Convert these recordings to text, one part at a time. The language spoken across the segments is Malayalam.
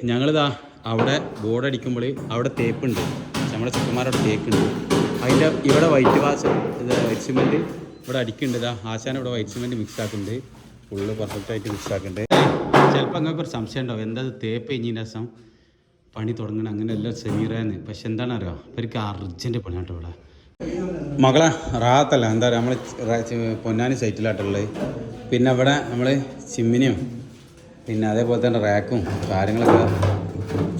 ഞങ്ങളിതാ അവിടെ ബോർഡ് അടിക്കുമ്പോൾ അവിടെ തേപ്പുണ്ട്, നമ്മുടെ ചെക്കന്മാരവിടെ തേക്കുണ്ട്. അതിൻ്റെ ഇവിടെ വൈറ്റ് വാഷ് ഇത് വൈറ്റ് സിമെൻറ്റ് ഇവിടെ അടിക്കുന്നുണ്ട്. ഇതാ ആശാൻ ഇവിടെ വൈറ്റ് സിമെൻറ്റ് മിക്സ് ആക്കുന്നുണ്ട്, ഫുള്ള് പെർഫെക്റ്റായിട്ട് മിക്സ് ആക്കുന്നുണ്ട്. ചിലപ്പോൾ അങ്ങനെയൊക്കെ ഒരു സംശയം ഉണ്ടാവും, എന്താ തേപ്പ് കഴിഞ്ഞതിന് ശേഷം പണി തുടങ്ങണം അങ്ങനെ എല്ലാം സെമീറാന്ന്. പക്ഷെ എന്താണ് അറിയാം, ഇവർക്ക് അർജൻറ്റ് പണിയാട്ടോ ഇവിടെ. മകളെ റാത്തല്ല, എന്താ പറയുക, നമ്മൾ പൊന്നാനി സൈറ്റിലാട്ടുള്ളത്. പിന്നെ ഇവിടെ നമ്മൾ ചിമ്മിനിയും പിന്നെ അതേപോലെ തന്നെ റാക്കും കാര്യങ്ങളൊക്കെ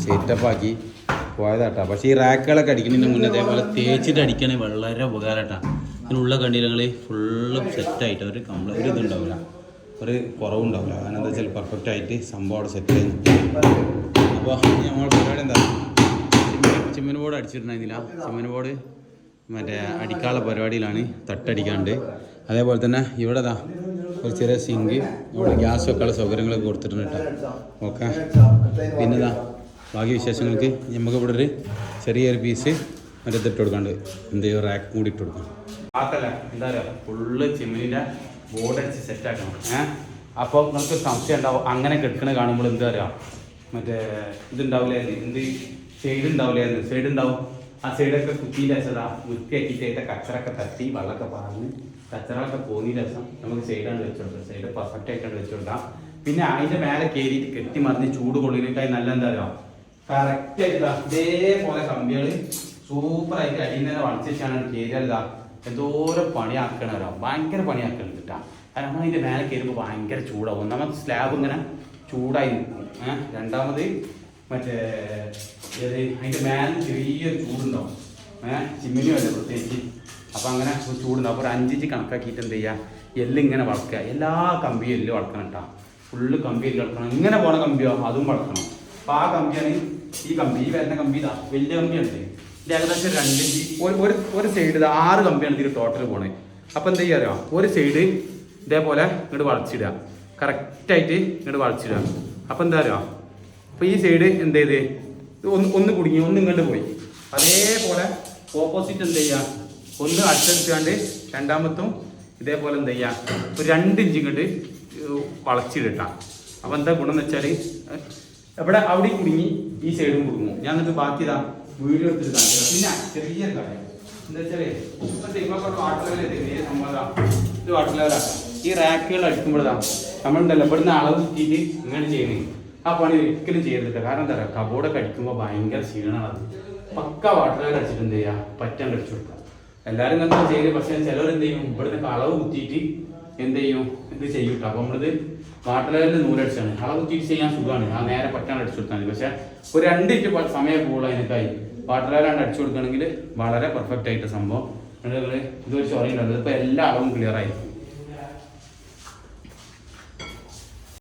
സെറ്റപ്പാക്കി പോയതാട്ടാ. പക്ഷേ ഈ റാക്കുകളൊക്കെ അടിക്കുന്നതിന് മുന്നേ അതേപോലെ തേച്ചിട്ട് അടിക്കണമെങ്കിൽ വളരെ ഉപകാരമായിട്ടാണ്. ഇതിനുള്ള കണ്ടില്ലെങ്കിൽ ഫുള്ള് സെറ്റായിട്ട് ഒരു ഒരു ഇതുണ്ടാവില്ല, ഒരു കുറവുണ്ടാവില്ല. കാരണം എന്താ വെച്ചാൽ പെർഫെക്റ്റ് ആയിട്ട് സംഭവം അവിടെ സെറ്റ് ചെയ്യുന്നു. അപ്പോൾ നമ്മൾ പരിപാടി എന്താ, ചിമ്മൻ ബോർഡ് അടിച്ചിട്ടുണ്ടായിരുന്നില്ല. ചിമ്മൻ ബോർഡ് മറ്റേ അടിക്കാനുള്ള പരിപാടിയിലാണ്, തട്ടടിക്കാണ്ട്. അതേപോലെ തന്നെ ഇവിടെ ഇതാ ഒരു ചെറിയ സിങ്ക്, ഇവിടെ ഗ്യാസ് വെക്കാനുള്ള സൗകര്യങ്ങളൊക്കെ കൊടുത്തിട്ടുണ്ട് കേട്ടോ. ഓക്കെ, പിന്നെ ഇതാ ബാക്കി വിശേഷങ്ങൾക്ക് നമുക്ക് ഇവിടെ ഒരു ചെറിയൊരു പീസ് മറ്റേ ഇട്ട് കൊടുക്കാണ്ട് എന്ത് ചെയ്യും, റാക്ക് കൂടി ഇട്ട് കൊടുക്കണം. മാത്രമല്ല എന്താ പറയുക, ഫുള്ള് ചിമ്മിനിൻ്റെ ബോർഡ് അടിച്ച് സെറ്റാക്കണം. അപ്പോൾ നമുക്ക് സംശയം ഉണ്ടാവും, അങ്ങനെ കെടുക്കണ കാണുമ്പോൾ എന്താ പറയുക, മറ്റേ ഇതുണ്ടാവില്ലായിരുന്നു, എന്ത് സൈഡ് ഉണ്ടാവില്ലായിരുന്നു, സൈഡ് ഉണ്ടാവും. ആ സൈഡൊക്കെ കുത്തിൻ്റെ രസതാ വൃത്തിയാക്കിയിട്ട് അതിൻ്റെ കച്ചറൊക്കെ തട്ടി വെള്ളമൊക്കെ പറഞ്ഞ് കച്ചറൊക്കെ പോന്നി രസം നമുക്ക് സൈഡാണ് വെച്ച് കൊടുക്കാം. സൈഡ് പെർഫെക്റ്റ് ആയിട്ടാണ് വെച്ച് കൊടുക്കാം. പിന്നെ അതിൻ്റെ മേലെ കയറിയിട്ട് കെട്ടി മറിഞ്ഞ് ചൂട് കൊള്ളിനേക്കായി നല്ല എന്താ പറയുക, കറക്റ്റായിട്ട് ഇതേപോലെ കമ്പികൾ സൂപ്പറായിട്ട് അടിയിൽ തന്നെ വളച്ച് വെച്ചാണ് കയറിയല്ല. എന്തോരം പണിയാക്കണോ, ഭയങ്കര പണിയാക്കണം കേട്ടോ. കാരണം അതിൻ്റെ മേലെ കയറുമ്പോൾ ഭയങ്കര ചൂടാവും. ഒന്നാമത് സ്ലാബ് ഇങ്ങനെ ചൂടായി നിൽക്കും. രണ്ടാമത് മറ്റേ അതിൻ്റെ മേലെ ചെറിയൊരു ചൂടുണ്ടാവും. ചിമ്മിനിയും അല്ലേ പ്രത്യേകിച്ച്. അപ്പോൾ അങ്ങനെ ചൂടുണ്ടാവും. അപ്പോൾ ഒരു 5 ഇഞ്ച് കണക്കാക്കിയിട്ട് എന്ത് ചെയ്യുക, എല്ലിങ്ങനെ വളക്കുക. എല്ലാ കമ്പിയും എല്ലും വളക്കണം കേട്ടോ. ഫുള്ള് കമ്പി എല്ലും വളക്കണം. ഇങ്ങനെ പോണ കമ്പിയോ അതും വളക്കണം. അപ്പോൾ ആ കമ്പിയാണ് ഈ കമ്പി, ഈ വരുന്ന കമ്പി ഇതാ വലിയ കമ്പിയാണ്. ഇത് ഏകദേശം 2 ഇഞ്ച് ഒരു സൈഡ് ഇത് 6 കമ്പിയാണ് ഇതിൽ ടോട്ടൽ പോണേ. അപ്പോൾ എന്താ ചെയ്യുക അറിയാം, ഒരു സൈഡ് ഇതേപോലെ ഇങ്ങോട്ട് വളച്ചിടുക, കറക്റ്റായിട്ട് ഇങ്ങോട്ട് വളച്ചിടുക. അപ്പോൾ എന്താ പറയുക, അപ്പോൾ ഈ സൈഡ് എന്ത് ചെയ്ത് ഒന്ന് കുടുങ്ങി, ഒന്ന് ഇങ്ങോട്ട് പോയി. അതേപോലെ ഓപ്പോസിറ്റ് എന്ത് ചെയ്യുക, ഒന്ന് അടിച്ചെടുക്കാണ്ട് രണ്ടാമത്തും ഇതേപോലെ എന്ത് ചെയ്യുക, ഒരു 2 ഇഞ്ച് ഇങ്ങോട്ട് വളച്ചിടട്ടാം. അപ്പോൾ എന്താ ഗുണം എന്ന് വെച്ചാൽ എവിടെ അവിടെ കുടുങ്ങി ഈ സൈഡും കുടുങ്ങും. ഞാൻ എന്നിട്ട് ബാക്കി ഇതാ വീഡിയോ എടുത്തിട്ട് കാണിക്കാം. പിന്നെ ചെറിയ കാര്യം എന്താ വെച്ചാൽ ഇപ്പോഴത്തെ വാട്ടർ ലെവൽ നമ്മളതാ ഇത് വാട്ടർ ലെവലാക്കാം. ഈ റാക്കുകൾ അടിക്കുമ്പോഴതാ നമ്മളുണ്ടല്ലോ ഇവിടുന്ന് അളവ് കിട്ടിയിട്ട് ഇങ്ങനെ ചെയ്യുന്നത്. ആ പണി ഒരിക്കലും ചെയ്തിട്ട്. കാരണം എന്താ പറയുക, കബോർഡൊക്കെ അടിക്കുമ്പോൾ ഭയങ്കര ക്ഷീണമാണ്. പക്ക വാട്ടർ ലെവൽ അടിച്ചിട്ട് എന്ത് ചെയ്യുക, പറ്റാണ്ട് അടിച്ചു കൊടുക്കുക. എല്ലാവരും ഇങ്ങനത്തെ ചെയ്യും. പക്ഷേ ചിലവരെന്ത് ചെയ്യും, ഇവിടുന്ന് അളവ് കുത്തിയിട്ട് എന്ത് ചെയ്യും, ഇത് ചെയ്യും കേട്ടോ. അപ്പോൾ നമ്മളിത് വാട്ടർ ലെവലിൽ നൂലടിച്ചാണ്, അളവ് കുത്തിയിട്ട് ചെയ്യാൻ സുഖമാണ്. ആ നേരെ പറ്റാണ്ട് അടിച്ചു കൊടുത്താൽ മതി. പക്ഷേ ഒരു 2 ഇഞ്ച് സമയം കൂടുതൽ അതിനൊക്കെയായി വാട്ടർ ലെവലാണ് അടിച്ചു കൊടുക്കുകയാണെങ്കിൽ വളരെ പെർഫെക്റ്റ് ആയിട്ട് സംഭവം. ഇതൊരു ചൊറയുണ്ടാവും. ഇപ്പോൾ എല്ലാ അളവും ക്ലിയർ ആയിരിക്കും.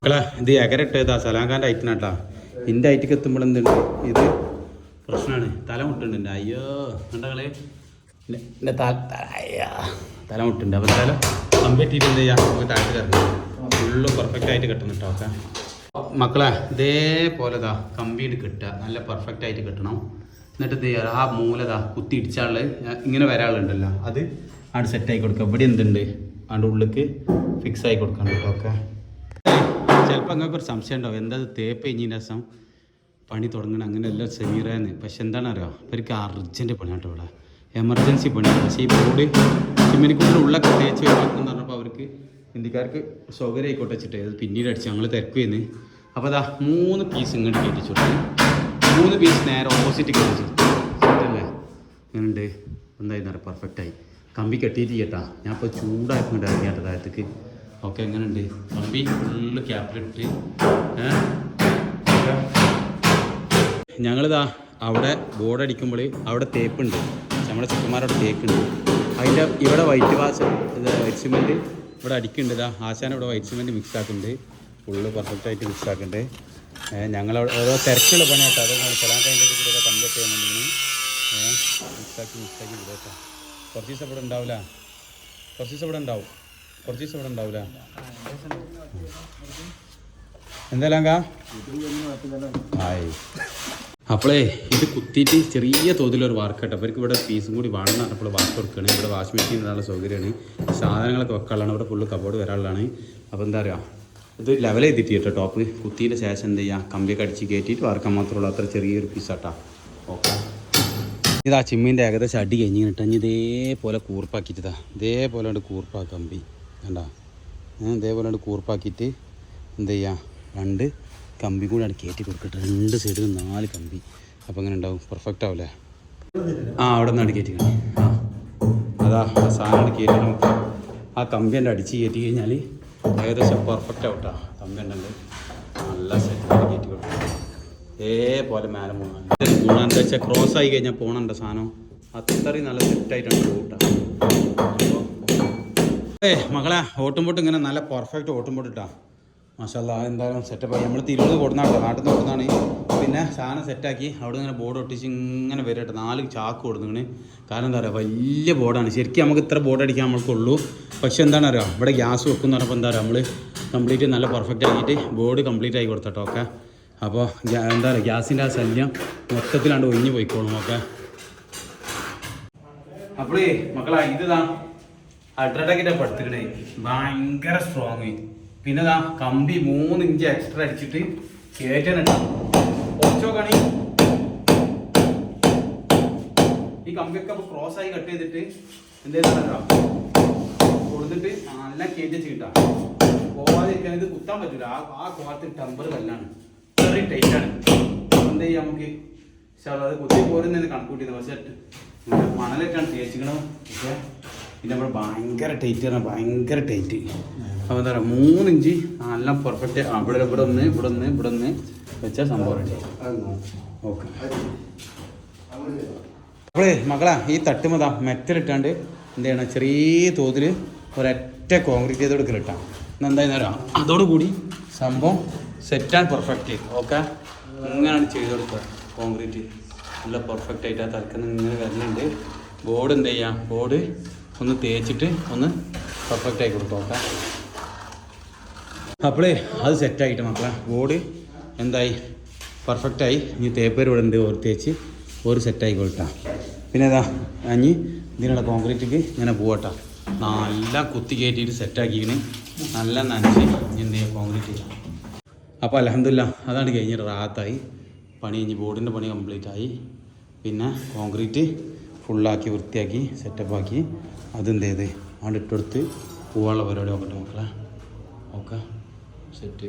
മക്കളെ ഇത് എകരട്ടേതാ സലാംഖാൻ്റെ ഐറ്റിനാട്ടാ. എൻ്റെ ഐറ്റിക്ക് എത്തുമ്പോൾ എന്തുണ്ട്, ഇത് പ്രശ്നമാണ്, തല മുട്ടുണ്ട്. അയ്യോ കണ്ടകളെ എൻ്റെ തല മുട്ടുണ്ട്. അപ്പോൾ തല കമ്പിട്ടിട്ട് എന്ത് ചെയ്യുക, നമുക്ക് താഴ്ത്തി കയറണം. ഫുള്ള് പെർഫെക്റ്റ് ആയിട്ട് കെട്ടണം കേട്ടോ. ഓക്കെ മക്കളെ ഇതേപോലെ ഇതാ കമ്പിയിട്ട് കെട്ടുക, നല്ല പെർഫെക്റ്റ് ആയിട്ട് കെട്ടണം. എന്നിട്ട് എന്ത് ചെയ്യുക, ആ മൂലതാ കുത്തി ഇടിച്ചാള് ഇങ്ങനെ വരാളുണ്ടല്ലോ, അത് അവിടെ സെറ്റായി കൊടുക്കുക. ഇവിടെ എന്തുണ്ട് അതിൻ്റെ ഉള്ളിലേക്ക് ഫിക്സ് ആയി കൊടുക്കണം കേട്ടോ. ഓക്കെ ചിലപ്പോൾ അങ്ങനെയൊക്കെ ഒരു സംശയം ഉണ്ടാവും, എന്താ തേപ്പ് കഴിഞ്ഞതിന് ശേഷം പണി തുടങ്ങണം അങ്ങനെ എല്ലാം സെമീറാന്ന്. പക്ഷെ എന്താണ് അറിയാം, ഇവർക്ക് അർജൻറ്റ് പണിയാട്ടോ ഇവിടെ, എമർജൻസി പണിയാണ്. പക്ഷേ ഈ ബോർഡ് ചിമ്മിനിക്കൂടിൻ്റെ ഉള്ളൊക്കെ തേച്ച് വെക്കണം പറഞ്ഞപ്പോൾ അവർക്ക് ഹിന്ദിക്കാർക്ക് സൗകര്യം ആയിക്കോട്ടെ വെച്ചിട്ട് അത് പിന്നീട് അടിച്ച് ഞങ്ങൾ തിരക്ക് ചെയ്യുന്നു. അപ്പോൾ അതാ 3 പീസ് ഇങ്ങോട്ട് കയറ്റിച്ചു കൊടുത്തു, 3 പീസ് നേരെ ഓപ്പോസിറ്റ് കയറ്റിച്ചു അല്ലേ. അങ്ങനെയുണ്ട് എന്തായിരുന്നു അറിയാം, പെർഫെക്റ്റായി. കമ്പി കെട്ടിയിട്ട് കേട്ടാ, ഞാൻ ഇപ്പോൾ ചൂടായിട്ടുണ്ട് ഇറങ്ങിയാട്ട താഴത്തേക്ക്. ഓക്കെ എങ്ങനെയുണ്ട്, കമ്പി ഫുള്ള് ക്യാപ്പിലിട്ട്. ഞങ്ങളിതാ അവിടെ ബോർഡ് അടിക്കുമ്പോൾ അവിടെ തേപ്പുണ്ട്, നമ്മുടെ ചെക്കന്മാരവിടെ തേക്കുണ്ട്. അതിൻ്റെ ഇവിടെ വൈറ്റ് വാഷ് ഇത് വൈറ്റ് സിമെൻറ്റ് ഇവിടെ അടിക്കുന്നുണ്ട്. ഇതാ ആശാൻ ഇവിടെ വൈറ്റ് സിമെൻറ്റ് മിക്സ് ആക്കുന്നുണ്ട്, ഫുള്ള് പെർഫെക്റ്റായിട്ട് മിക്സ് ആക്കുന്നുണ്ട്. ഞങ്ങളവിടെ ഓരോ തിരക്കുള്ള പണിയാട്ടോ. അതൊക്കെ സലാംഖാൻ്റെ കൂടെ കംപ്ലീറ്റ് ചെയ്യാൻ വേണ്ടി മിക്സാക്കി വിടേട്ടോ. കുറച്ച് ദിവസം ഇവിടെ ഉണ്ടാവില്ല, കുറച്ച് ദിവസം ഇവിടെ ഉണ്ടാവില്ല. എന്തായാലും ആയി അപ്പോളേ ഇത് കുത്തിയിട്ട് ചെറിയ തോതിലൊരു വർക്ക് കേട്ടോ. അവർക്ക് ഇവിടെ പീസും കൂടി വേണം പറഞ്ഞപ്പോൾ വർക്ക് കൊടുക്കുകയാണ്. ഇവിടെ വാഷിംഗ് മെഷീൻ ഇടാനുള്ള സൗകര്യമാണ്, സാധനങ്ങളൊക്കെ വെക്കാനുള്ളതാണ്. ഇവിടെ ഫുള്ള് കബോർഡ് വരാനുള്ളതാണ്. അപ്പോൾ എന്താ പറയുക, ഇത് ലെവൽ ചെയ്തിട്ട് കേട്ടോ ടോപ്പ് കുത്തിയുടെ ശേഷം എന്ത് ചെയ്യുക കമ്പിയൊക്കെ അടിച്ച് കയറ്റിയിട്ട് വാർക്കാൻ മാത്രമുള്ള അത്ര ചെറിയൊരു പീസാട്ടാ. ഓക്കെ, ഇതാ ചിമ്മീൻ്റെ ഏകദേശം അടി കഴിഞ്ഞ് കിട്ടാൻ ഇതേപോലെ കൂർപ്പാക്കിയിട്ടാ ഇതേപോലെ ഉണ്ട് കൂർപ്പാക്കുക കമ്പി കണ്ടാ. ഇതേപോലെ ഉണ്ട് കൂർപ്പാക്കിയിട്ട് എന്ത് ചെയ്യുക 2 കമ്പി കൂടെ ആണ് കയറ്റി കൊടുക്കട്ടെ. 2 സൈഡിൽ 4 കമ്പി. അപ്പോൾ അങ്ങനെ ഉണ്ടാവും, പെർഫെക്റ്റ് ആവില്ലേ? അവിടെ നിന്നാണ് കയറ്റി കാണി. അതാ ആ സാധനം കയറ്റി നമുക്ക് ആ കമ്പി എൻ്റെ അടിച്ച് കയറ്റി കഴിഞ്ഞാൽ ഏകദേശം പെർഫെക്റ്റ് ആവട്ടാ. കമ്പി ഉണ്ടല്ലോ നല്ല സെറ്റായിട്ട് കയറ്റി കൊടുക്കും. ഇതേപോലെ മേലെ പോകണം. എന്താ വെച്ചാൽ ക്രോസ് ആയി കഴിഞ്ഞാൽ പോകണുണ്ട് സാധനം അത്രയും നല്ല സെറ്റായിട്ടാണ് പോകട്ടാ. മകളെ ഓട്ടുമ്പോട്ട് ഇങ്ങനെ നല്ല പെർഫെക്റ്റ് ഓട്ടുമ്പോട്ട് ഇട്ടാ മാഷാല്ലാ. എന്തായാലും സെറ്റപ്പായി. നമ്മൾ തിരുവനന്തപുരം കൊടുന്നാട്ടോ, നാട്ടിൽ നിന്ന് കൊടുന്നാണ്. പിന്നെ സാധനം സെറ്റാക്കി അവിടെ ഇങ്ങനെ ബോർഡ് ഒട്ടിച്ച് ഇങ്ങനെ വരട്ടെ. 4 ചാക്ക് കൊടുത്തിങ്ങനെ. കാരണം എന്താ പറയുക വലിയ ബോർഡാണ്. ശരിക്കും നമുക്ക് ഇത്ര ബോർഡ് അടിക്കാൻ നമ്മൾക്കുള്ളൂ. പക്ഷെ എന്താണ് അറിയാം ഇവിടെ ഗ്യാസ് വെക്കുന്ന പറഞ്ഞപ്പോൾ എന്താ പറയുക നമ്മൾ കംപ്ലീറ്റ് നല്ല പെർഫെക്റ്റ് ആക്കിയിട്ട് ബോർഡ് കംപ്ലീറ്റ് ആക്കി കൊടുത്തട്ടോ. ഓക്കെ, അപ്പോൾ എന്താ പറയുക ഗ്യാസിൻ്റെ ആ ശല്യം മൊത്തത്തിലാണ്ട് ഒഴിഞ്ഞ് പോയിക്കോളും. ഓക്കെ, അപ്പോഴേ മക്കളാ ഇതാ അൾട്രാടെക്കിൻ്റെ പഠിത്തിക്കണേ ഭയങ്കര സ്ട്രോങ്. പിന്നെ ഇതാ കമ്പി 3 ഇഞ്ച് എക്സ്ട്രാ അടിച്ചിട്ട് കയറ്റാനുണ്ട്. കുറച്ചോക്കാണി ഈ കമ്പിയൊക്കെ അപ്പോൾ ക്രോസ് ആയി കട്ട് ചെയ്തിട്ട് എന്തേലും കൊടുത്തിട്ട് നല്ല കയറ്റി കിട്ടാം. പോവാതിരിക്കാൻ ഇത് കുത്താൻ പറ്റില്ല. ആ കോർത്ത് ടെമ്പർ കല്ലാണ് വെറി ടൈറ്റാണ്. എന്ത് ചെയ്യാം നമുക്ക് അത് കുത്തി പോരുന്നതിന് കണക്കൂട്ടിയത്. പക്ഷേ മണലൊക്കെയാണ് തേച്ചിക്കണം. പക്ഷേ പിന്നെ നമ്മൾ ഭയങ്കര ടൈറ്റ് ആണ്, ഭയങ്കര ടൈറ്റ്. അപ്പോൾ എന്താ പറയുക 3 ഇഞ്ച് നല്ല പെർഫെക്റ്റ്. ഇവിടെ ഒന്ന് വെച്ചാൽ സംഭവം റെഡി. ഓക്കെ, അപ്പോഴേ മക്കളാ ഈ തട്ടുമതാ മെറ്റലിട്ടാണ്ട് എന്ത് ചെയ്യണം ചെറിയ തോതിൽ ഒരൊറ്റ കോൺക്രീറ്റ് ചെയ്ത് കൊടുക്കലിട്ടാം. എന്തായെന്ന് പറയാം അതോടുകൂടി സംഭവം സെറ്റ് ആൻഡ് പെർഫെക്റ്റ്. ഓക്കെ, ഇങ്ങനെയാണ് ചെയ്ത് കൊടുക്കുക. കോൺക്രീറ്റ് നല്ല പെർഫെക്റ്റ് ആയിട്ട് ആ തലക്കുന്ന ഇങ്ങനെ വരുന്നുണ്ട്. ബോർഡ് എന്ത് ചെയ്യാം ബോർഡ് ഒന്ന് തേച്ചിട്ട് ഒന്ന് പെർഫെക്റ്റ് ആക്കി കൊടുക്കുക. ഓക്കെ, അപ്പോഴേ അത് സെറ്റായിട്ട് മക്കളെ ബോർഡ് എന്തായി പെർഫെക്റ്റായി. ഇനി തേപ്പേര് ഇവിടെ ഉണ്ട് ഒരു തേച്ച് ഒരു സെറ്റായി കൊടുത്താ. പിന്നെ ഇതാ ഇനി ഇതിനുള്ള കോൺക്രീറ്റിക്ക് ഇങ്ങനെ പോകട്ടാ. നല്ല കുത്തി കയറ്റിയിട്ട് സെറ്റാക്കിന് നല്ല നനച്ച് എന്ത് ചെയ്യുക കോൺക്രീറ്റ് ചെയ്യാം. അപ്പോൾ അൽഹംദുലില്ലാ അതാണ് കഴിഞ്ഞിട്ട് റാഹത്തായി പണി. കഴിഞ്ഞ് ബോർഡിൻ്റെ പണി കംപ്ലീറ്റ് ആയി. പിന്നെ കോൺക്രീറ്റ് ഫുള്ളാക്കി വൃത്തിയാക്കി സെറ്റപ്പാക്കി അതെന്ത് ചെയ്ത് അവിടെ ഇട്ടെടുത്ത് പോകാനുള്ള പരിപാടി നോക്കട്ടെ മക്കളെ. Okay, set.